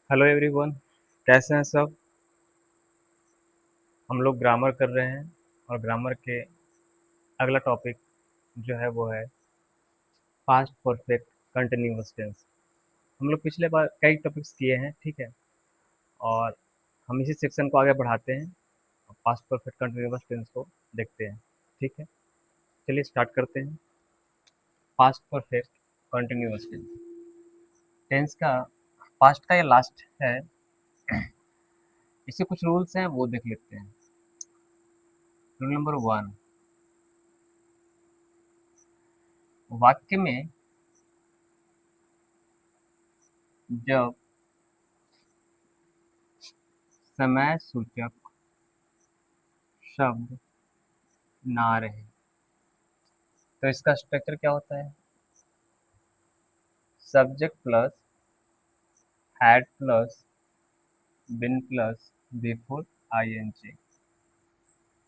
Hello everyone. कैसे हैं सब। हम लोग ग्रामर कर रहे हैं और ग्रामर के अगला टॉपिक जो है वो है पास्ट परफेक्ट कंटिन्यूअस टेंस। हम लोग पिछले बार कई टॉपिक्स किए हैं, ठीक है। और हम इसी सेक्शन को आगे बढ़ाते हैं और पास्ट परफेक्ट कंटिन्यूअस टेंस को देखते हैं, ठीक है। चलिए स्टार्ट करते हैं। Past perfect continuous tense, tense का पास्ट का ये लास्ट है। इसके कुछ रूल्स हैं, वो देख लेते हैं। रूल नंबर 1, वाक्य में जब समय सूचक शब्द ना रहे तो इसका स्ट्रक्चर क्या होता है। Subject plus had plus been plus V four ING.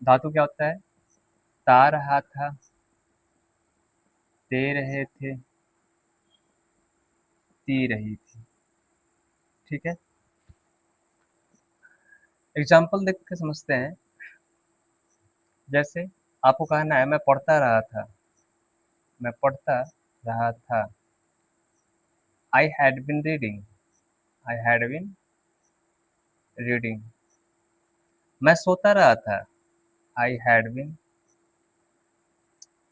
धातु क्या होता है। ता रहा था, दे रहे थे, ती रही थी, ठीक है। एग्जाम्पल देख के समझते हैं। जैसे आपको कहना है मैं पढ़ता रहा था, मैं पढ़ता रहा था। I had been reading, I had been reading. मैं सोता रहा था, I had been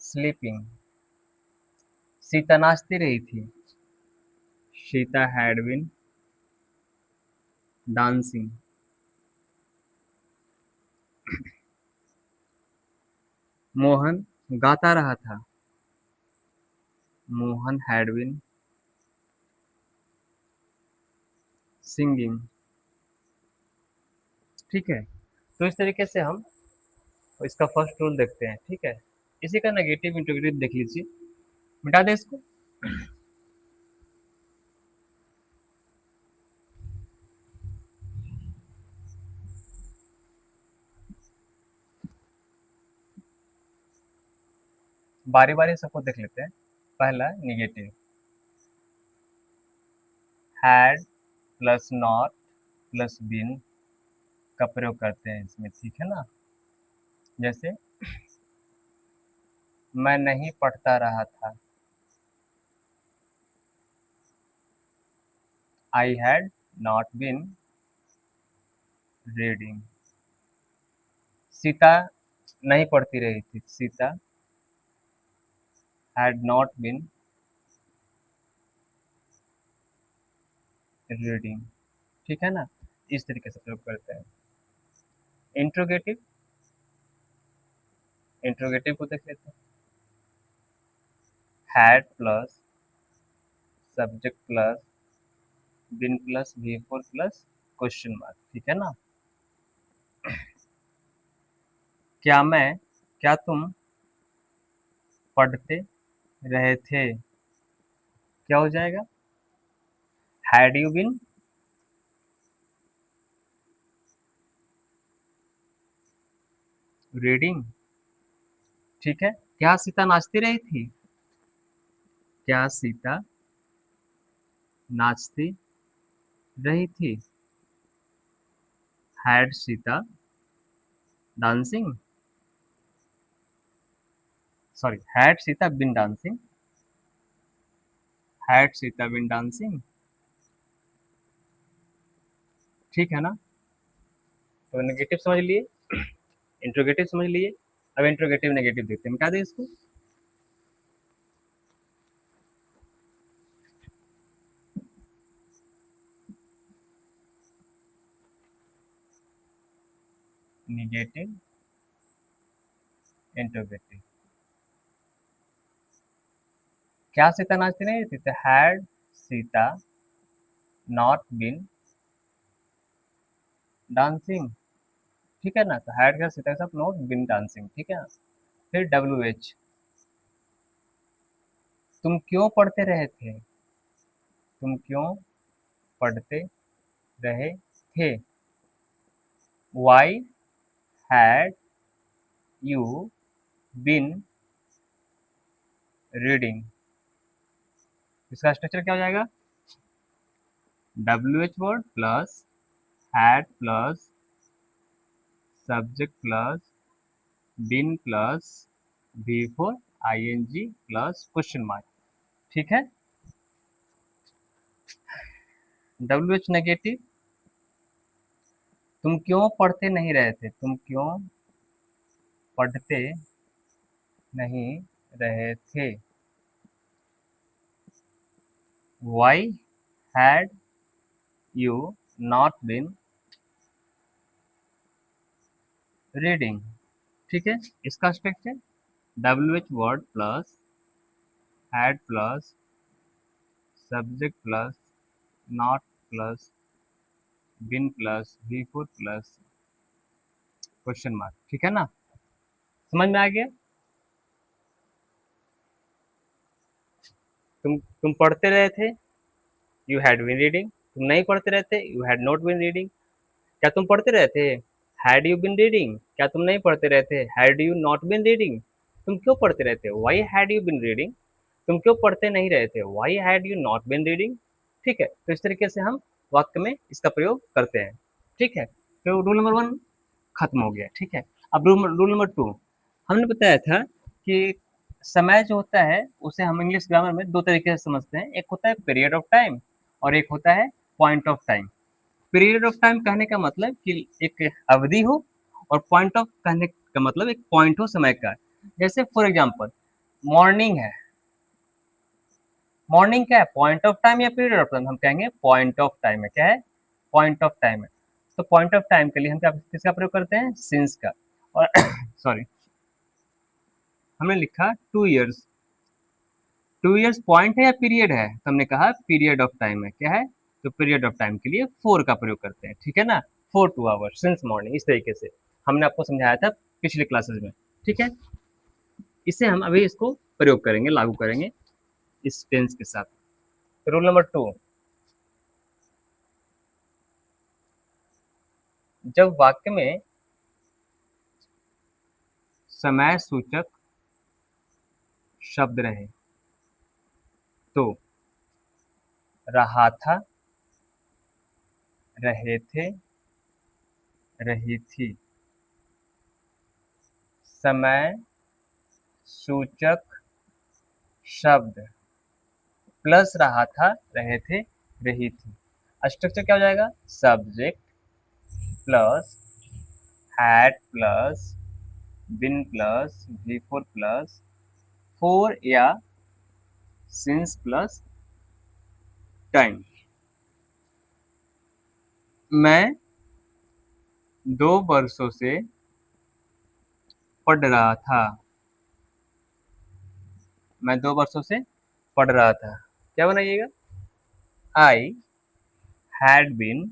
sleeping. Sita नाचती रही थी, शीता हैड बिन डांसिंग। मोहन गाता रहा था, मोहन हैड बिन सिंगिंग, ठीक है। तो इस तरीके से हम इसका फर्स्ट रूल देखते हैं, ठीक है। इसी का नेगेटिव इंटीग्रेटिव देख लीजिए। मिटा दे इसको। बारी बारी सबको देख लेते हैं। पहला negative, head plus not plus बिन का प्रयोग करते हैं इसमें, ठीक है ना। जैसे मैं नहीं पढ़ता रहा था, I had not been reading. Sita नहीं पढ़ती रही थी, Sita had not been reading, ठीक है ना। इस तरीके से प्रयोग करते हैं। इंट्रोगेटिव, इंट्रोगेटिव को देख लेते हैं। Had plus subject plus been plus V four plus question mark, ठीक है ना। क्या मैं, क्या तुम पढ़ते रहे थे, क्या हो जाएगा। हैड यू बिन रीडिंग, ठीक है। क्या सीता नाचती रही थी, क्या सीता नाचती रही थी। Had Sita dancing, sorry, had Sita been dancing, had Sita been dancing, ठीक है ना। तो नेगेटिव समझ लिए, इंट्रोगेटिव समझ लिए। अब इंट्रोगेटिव नेगेटिव देखते हैं, मिटा दें इसको। Negative interrogative. क्या सीता नाचती नहीं थी, तो had Sita not been dancing, ठीक है ना। तो हैड क्या सीता के साथ नॉट बिन डांसिंग, ठीक है ना। फिर डब्ल्यू एच, तुम क्यों पढ़ते रहे थे, तुम क्यों पढ़ते रहे थे। Why had you been reading. इसका स्ट्रक्चर क्या हो जाएगा। WH word plus had plus subject plus been plus V4 ING plus question mark. ठीक है, WH नेगेटिव, तुम क्यों पढ़ते नहीं रहे थे, तुम क्यों पढ़ते नहीं रहे थे। Why had you not been reading। ठीक है, इसका structure WH word plus had plus subject plus not plus been plus V4 plus question mark. ठीक है ना, समझ में आ गया। तुम पढ़ते रहे थे, यू हैड बीन रीडिंग। तुम नहीं पढ़ते रहे थे, you had not been reading. क्या तुम पढ़ते रहे थे, हैड यू बीन रीडिंग। क्या तुम नहीं पढ़ते रहे थे, had you not been reading. तुम क्यों पढ़ते रहे थे, why had you been reading. तुम क्यों पढ़ते नहीं रहे थे, why had you not been reading. ठीक है, तो इस तरीके से हम वाक्य में इसका प्रयोग करते हैं। ठीक है, तो रूल नंबर 1 खत्म हो गया। ठीक है, अब रूल नंबर 2 हमने बताया था कि समय जो होता है उसे हम इंग्लिश ग्रामर में दो तरीके से समझते हैं। एक होता है पीरियड ऑफ टाइम और एक होता है point of time. Period of time कहने का मतलब कि एक अवधि हो, और पॉइंट ऑफ कहने का मतलब एक पॉइंट हो समय का। जैसे फॉर एग्जांपल मॉर्निंग है, मॉर्निंग क्या है, पॉइंट ऑफ टाइम या पीरियड ऑफ टाइम। हम कहेंगे पॉइंट ऑफ टाइम है। क्या है, पॉइंट ऑफ टाइम है। तो पॉइंट ऑफ टाइम के लिए हम क्या किसका प्रयोग करते हैं, सिंस का। और सॉरी, हमने लिखा 2 इयर्स। 2 इयर्स पॉइंट है या पीरियड है, तो हमने कहा पीरियड ऑफ टाइम है। क्या है, तो पीरियड ऑफ टाइम के लिए 4 का प्रयोग करते हैं। ठीक है ना, 4 2 आवर्स सिंस मॉर्निंग। इस तरीके से हमने आपको समझाया था पिछले क्लासेस में। ठीक है, इसे हम अभी इसको प्रयोग करेंगे, लागू करेंगे इस टेंस के साथ। रूल नंबर 2, जब वाक्य में समय सूचक शब्द रहे तो रहा था, रहे थे, रही थी। समय सूचक शब्द प्लस रहा था, रहे थे, रही थी। स्ट्रक्चर क्या हो जाएगा, subject plus had plus been plus V4 plus 4 या सिंस प्लस टाइम। मैं 2 वर्षों से पढ़ रहा था, मैं 2 वर्षों से पढ़ रहा था। क्या बनाइएगा, I had been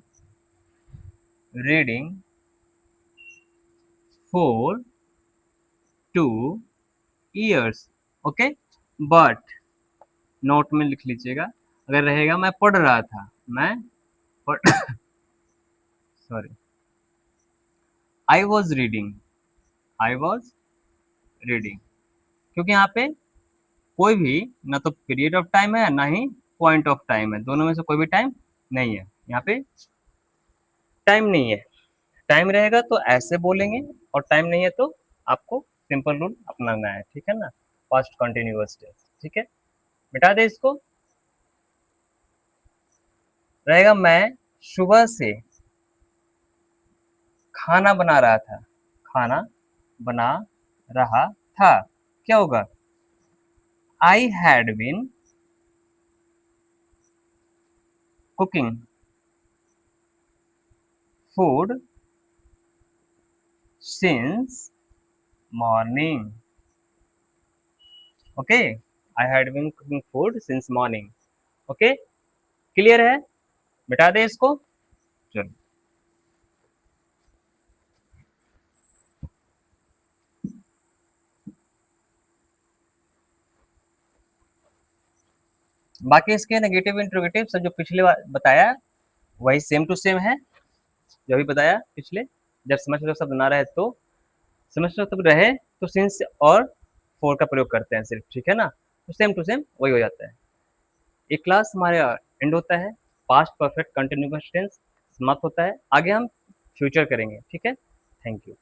reading for 2 years. Okay, but note में लिख लीजिएगा, अगर रहेगा मैं पढ़ रहा था, मैं पढ़ sorry, I was reading, I was reading. क्योंकि यहाँ पे कोई भी ना तो पीरियड ऑफ टाइम है ना ही पॉइंट ऑफ टाइम है, दोनों में से कोई भी टाइम नहीं है। यहाँ पे टाइम नहीं है। टाइम रहेगा तो ऐसे बोलेंगे, और टाइम नहीं है तो आपको सिंपल रूल अपनाना है। ठीक है ना, पास्ट कंटिन्यूअस टेंस। ठीक है, मिटा दे इसको। रहेगा मैं सुबह से खाना बना रहा था, खाना बना रहा था। क्या होगा, I had been cooking food since morning. Okay, I had been cooking food since morning. Okay, clear है, मिटा दे इसको। चलो, बाकी इसके नेगेटिव इंट्रोगेटिव सब जो पिछले बार बताया वही सेम टू सेम है जो अभी बताया पिछले। जब समझ शब्द ना रहे तो समझ शब्द रहे तो सिंस और फोर का प्रयोग करते हैं सिर्फ। ठीक है ना, तो सेम टू सेम वही हो जाता है। एक क्लास हमारे एंड होता है। पास्ट परफेक्ट कंटिन्यूअस टेंस समाप्त होता है। आगे हम फ्यूचर करेंगे, ठीक है? Thank you.